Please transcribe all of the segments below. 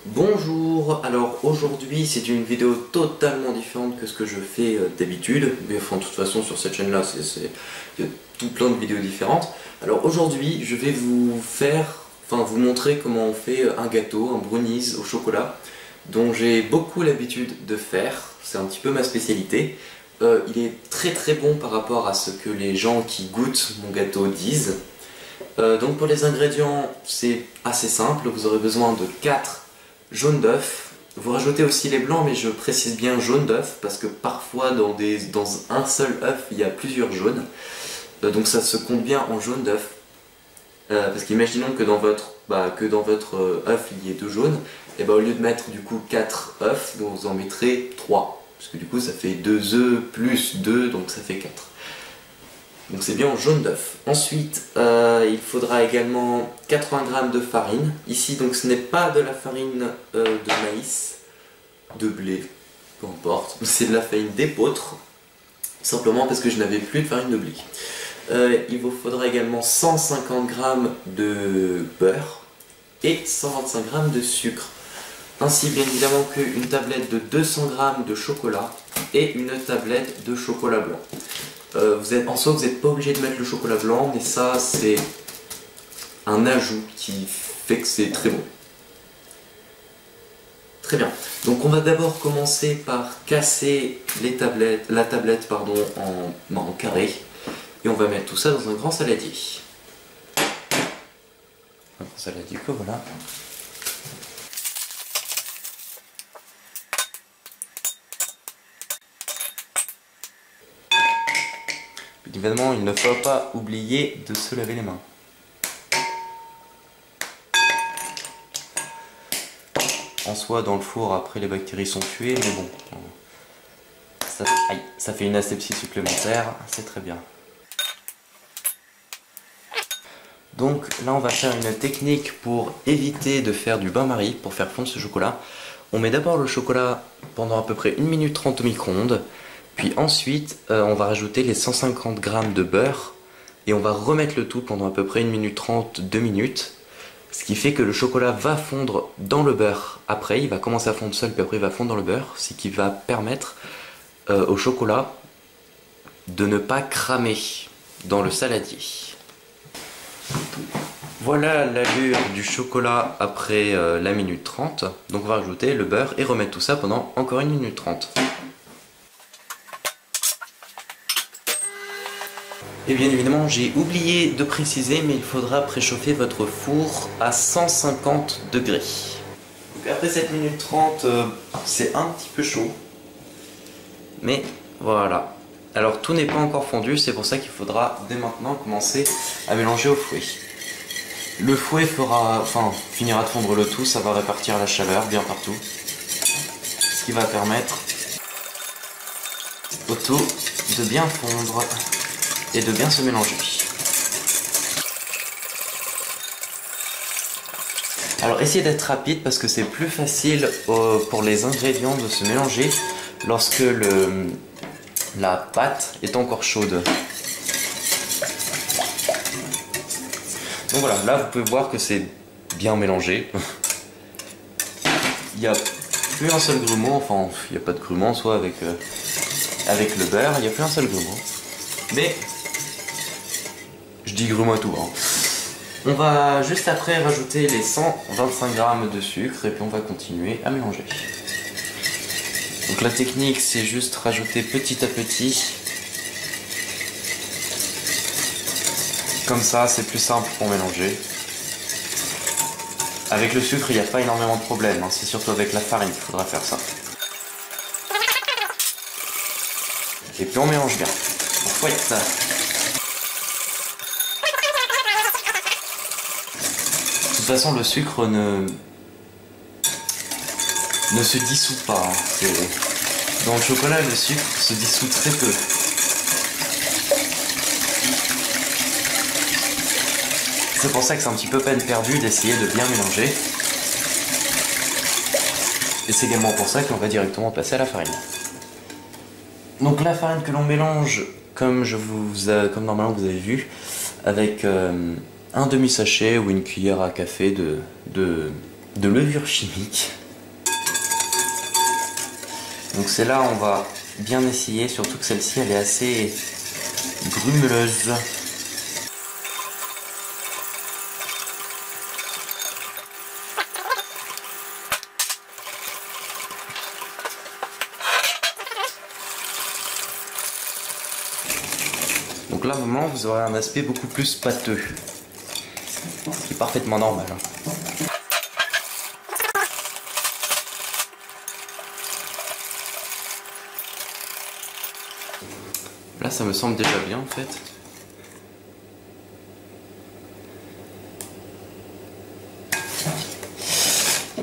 Bonjour, alors aujourd'hui c'est une vidéo totalement différente que ce que je fais d'habitude, mais enfin de toute façon sur cette chaîne là il y a tout plein de vidéos différentes. Alors aujourd'hui je vais vous montrer comment on fait un gâteau, un brownies au chocolat, dont j'ai beaucoup l'habitude de faire, c'est un petit peu ma spécialité. Il est très très bon par rapport à ce que les gens qui goûtent mon gâteau disent. Donc pour les ingrédients c'est assez simple, vous aurez besoin de 4 jaune d'œuf. Vous rajoutez aussi les blancs, mais je précise bien jaune d'œuf parce que parfois dans un seul œuf il y a plusieurs jaunes. Donc ça se compte bien en jaune d'œuf. Parce qu'imaginons que dans votre œuf il y ait 2 jaunes, et ben au lieu de mettre du coup 4 œufs, vous en mettrez 3. Parce que du coup ça fait 2 œufs plus 2, donc ça fait 4. Donc c'est bien en jaune d'œuf. Ensuite, il faudra également 80 g de farine. Ici, donc ce n'est pas de la farine de maïs, de blé, peu importe. C'est de la farine d'épeautre, simplement parce que je n'avais plus de farine de blé. Il vous faudra également 150 g de beurre et 125 g de sucre. Ainsi, bien évidemment, qu'une tablette de 200 g de chocolat et une tablette de chocolat blanc. En soi, vous n'êtes pas obligé de mettre le chocolat blanc, mais ça, c'est un ajout qui fait que c'est très bon. Très bien. Donc, on va d'abord commencer par casser la tablette en carré. Et on va mettre tout ça dans un grand saladier. Un grand saladier que voilà. Évidemment, il ne faut pas oublier de se laver les mains. En soi, dans le four, après les bactéries sont tuées, mais bon, ça fait une asepsie supplémentaire, c'est très bien. Donc là, on va faire une technique pour éviter de faire du bain-marie, pour faire fondre ce chocolat. On met d'abord le chocolat pendant à peu près 1 minute 30 au micro-ondes. Puis ensuite, on va rajouter les 150 g de beurre et on va remettre le tout pendant à peu près 1 minute 30, 2 minutes. Ce qui fait que le chocolat va fondre dans le beurre. Après, il va commencer à fondre seul, puis après il va fondre dans le beurre. Ce qui va permettre au chocolat de ne pas cramer dans le saladier. Voilà l'allure du chocolat après la minute 30. Donc on va rajouter le beurre et remettre tout ça pendant encore 1 minute 30. Et bien évidemment, j'ai oublié de préciser, mais il faudra préchauffer votre four à 150 degrés. Donc après cette minute 30, c'est un petit peu chaud. Mais voilà. Alors tout n'est pas encore fondu, c'est pour ça qu'il faudra dès maintenant commencer à mélanger au fouet. Le fouet finira de fondre le tout, ça va répartir la chaleur bien partout. Ce qui va permettre au tout de bien fondre et de bien se mélanger. Alors essayez d'être rapide parce que c'est plus facile pour les ingrédients de se mélanger lorsque la pâte est encore chaude. Donc voilà, là vous pouvez voir que c'est bien mélangé. Il n'y a plus un seul grumeau, enfin il n'y a pas de grumeau en soi avec le beurre, il n'y a plus un seul grumeau. Mais je dis grumeau à tout. Hein. On va juste après rajouter les 125 g de sucre et puis on va continuer à mélanger. Donc la technique c'est juste rajouter petit à petit. Comme ça c'est plus simple pour mélanger. Avec le sucre il n'y a pas énormément de problèmes, hein. C'est surtout avec la farine qu'il faudra faire ça. Et puis on mélange bien. On fouette ça. De toute façon, le sucre ne se dissout pas. Hein. Dans le chocolat, le sucre se dissout très peu. C'est pour ça que c'est un petit peu peine perdue d'essayer de bien mélanger. Et c'est également pour ça qu'on va directement passer à la farine. Donc la farine que l'on mélange, comme normalement vous avez vu, avec un demi-sachet ou une cuillère à café de de levure chimique. Donc c'est là on va bien essayer, surtout que celle-ci elle est assez grumeleuse. Donc là vraiment vous aurez un aspect beaucoup plus pâteux, ce qui est parfaitement normal. Là ça me semble déjà bien en fait.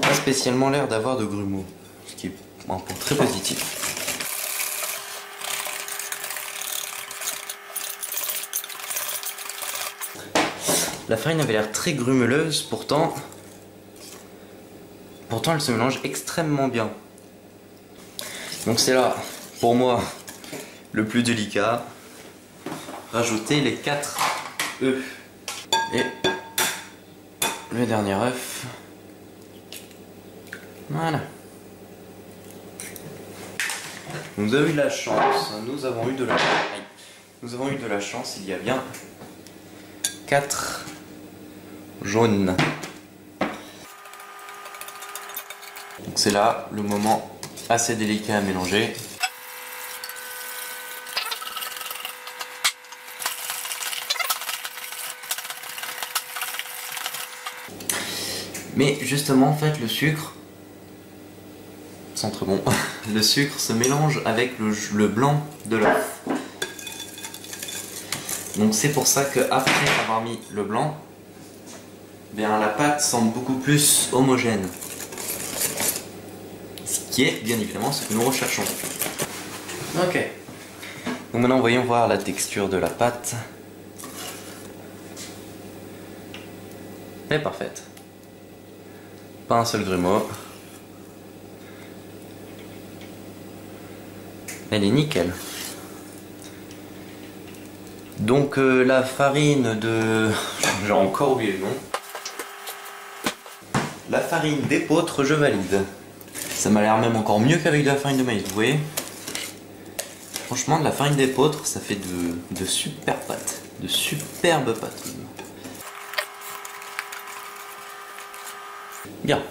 Pas spécialement l'air d'avoir de grumeaux, ce qui est un point très positif. La farine avait l'air très grumeleuse, pourtant elle se mélange extrêmement bien. Donc c'est là, pour moi, le plus délicat. Rajouter les 4 œufs. Et le dernier œuf. Voilà. Nous avons eu de la chance. Nous avons eu de la chance, il y a bien 4 jaunes. Donc c'est là le moment assez délicat à mélanger. Mais justement en fait le sucre sent très bon. Le sucre se mélange avec le blanc de l'œuf. Donc c'est pour ça que après avoir mis le blanc, bien la pâte semble beaucoup plus homogène. Ce qui est bien évidemment ce que nous recherchons. Ok. Donc maintenant voyons voir la texture de la pâte. Elle est parfaite. Pas un seul grumeau. Elle est nickel. Donc la farine de... J'ai encore oublié le nom. La farine d'épeautre, je valide. Ça m'a l'air même encore mieux qu'avec de la farine de maïs, vous voyez. Franchement, de la farine d'épeautre, ça fait de super pâtes. De superbes pâtes. Bien.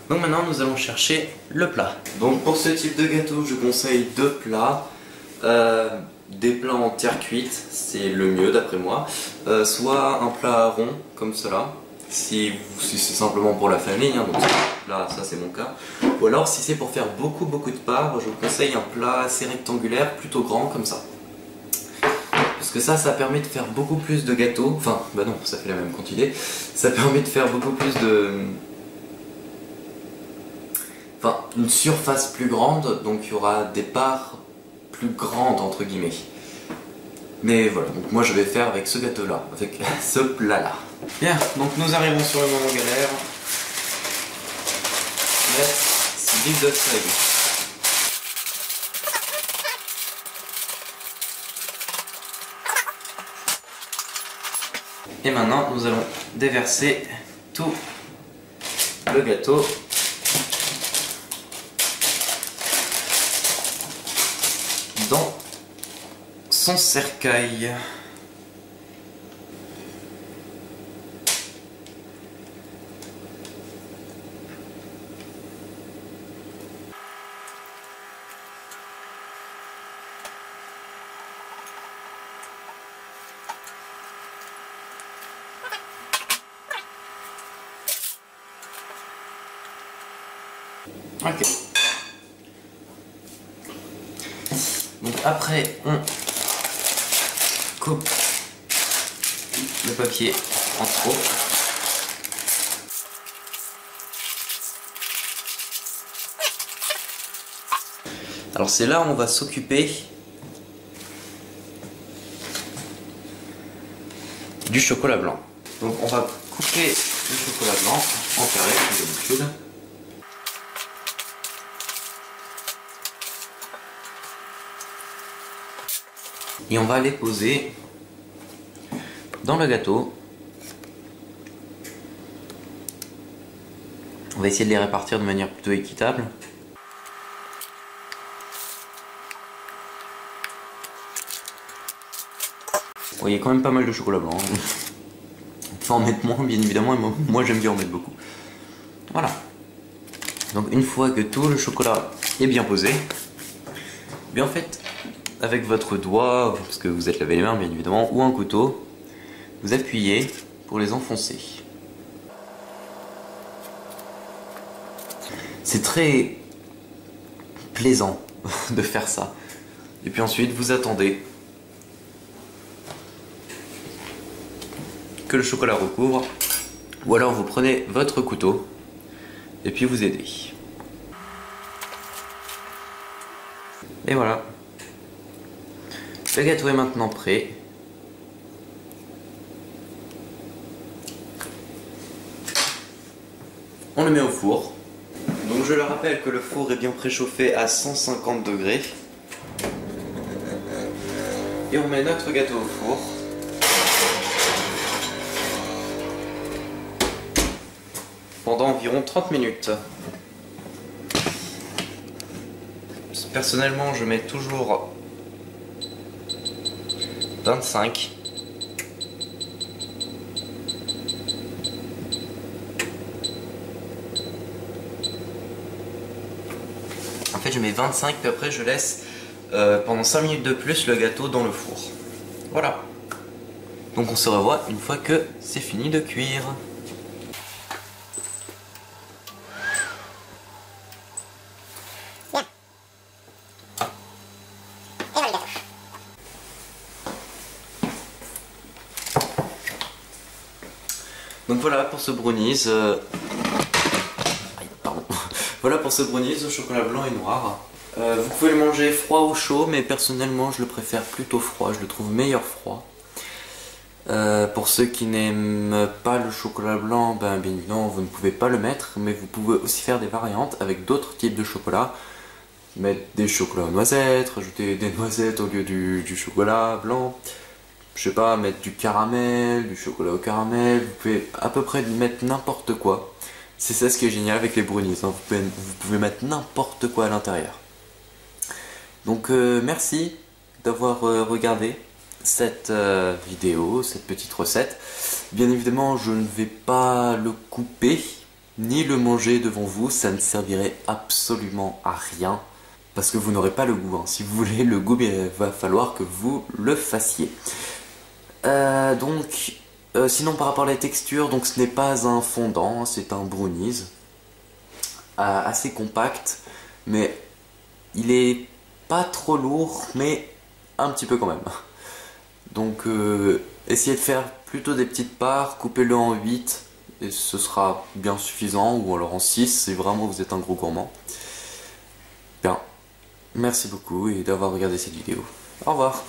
Donc maintenant, nous allons chercher le plat. Donc pour ce type de gâteau, je conseille 2 plats. Des plats en terre cuite, c'est le mieux d'après moi. Soit un plat rond, comme cela, si c'est simplement pour la famille, hein, donc là ça c'est mon cas. Ou alors si c'est pour faire beaucoup de parts, je vous conseille un plat assez rectangulaire, plutôt grand, comme ça. Parce que ça permet de faire beaucoup plus de gâteaux, enfin, bah non, ça fait la même quantité. Ça permet de faire beaucoup plus de... Enfin, une surface plus grande, donc il y aura des parts plus grande entre guillemets. Mais voilà, donc moi je vais faire avec ce gâteau là, avec ce plat là. Bien, donc nous arrivons sur le moment galère. Let's give the thing. Et maintenant nous allons déverser tout le gâteau dans son cercueil. Ok. Donc après on coupe le papier en trop. Alors c'est là où on va s'occuper du chocolat blanc. Donc on va couper le chocolat blanc en carré comme d'habitude. Et on va les poser dans le gâteau On va essayer de les répartir de manière plutôt équitable. Bon, il y a quand même pas mal de chocolat blanc. On peut en mettre moins, bien évidemment, et moi j'aime bien en mettre beaucoup. Voilà. Donc une fois que tout le chocolat est bien posé, bien en fait, avec votre doigt, parce que vous êtes lavé les mains bien évidemment, ou un couteau, vous appuyez pour les enfoncer. C'est très plaisant de faire ça. Et puis ensuite vous attendez que le chocolat recouvre, ou alors vous prenez votre couteau et puis vous aidez. Et voilà. Le gâteau est maintenant prêt. On le met au four. Donc je le rappelle que le four est bien préchauffé à 150 degrés. Et on met notre gâteau au four. Pendant environ 30 minutes. Personnellement, je mets toujours 25. En fait, je mets 25, puis après je laisse pendant 5 minutes de plus le gâteau dans le four. Voilà. Donc on se revoit une fois que c'est fini de cuire. Donc voilà pour ce brownies. Pardon. Voilà pour ce brownies au chocolat blanc et noir. Vous pouvez le manger froid ou chaud, mais personnellement je le préfère plutôt froid. Je le trouve meilleur froid. Pour ceux qui n'aiment pas le chocolat blanc, ben bien évidemment vous ne pouvez pas le mettre, mais vous pouvez aussi faire des variantes avec d'autres types de chocolat. Mettre des chocolats aux noisettes, rajouter des noisettes au lieu du chocolat blanc. Je sais pas, mettre du caramel, du chocolat au caramel, vous pouvez à peu près mettre n'importe quoi. C'est ça ce qui est génial avec les brownies, hein. Vous pouvez mettre n'importe quoi à l'intérieur. Donc merci d'avoir regardé cette vidéo, cette petite recette. Bien évidemment, je ne vais pas le couper, ni le manger devant vous, ça ne servirait absolument à rien. Parce que vous n'aurez pas le goût, hein. Si vous voulez le goût, il va falloir que vous le fassiez. Sinon par rapport à la texture, donc ce n'est pas un fondant, c'est un brownies assez compact, mais il est pas trop lourd, mais un petit peu quand même. Donc essayez de faire plutôt des petites parts, coupez-le en 8 et ce sera bien suffisant, ou alors en 6 si vraiment vous êtes un gros gourmand. Bien, merci beaucoup et d'avoir regardé cette vidéo. Au revoir.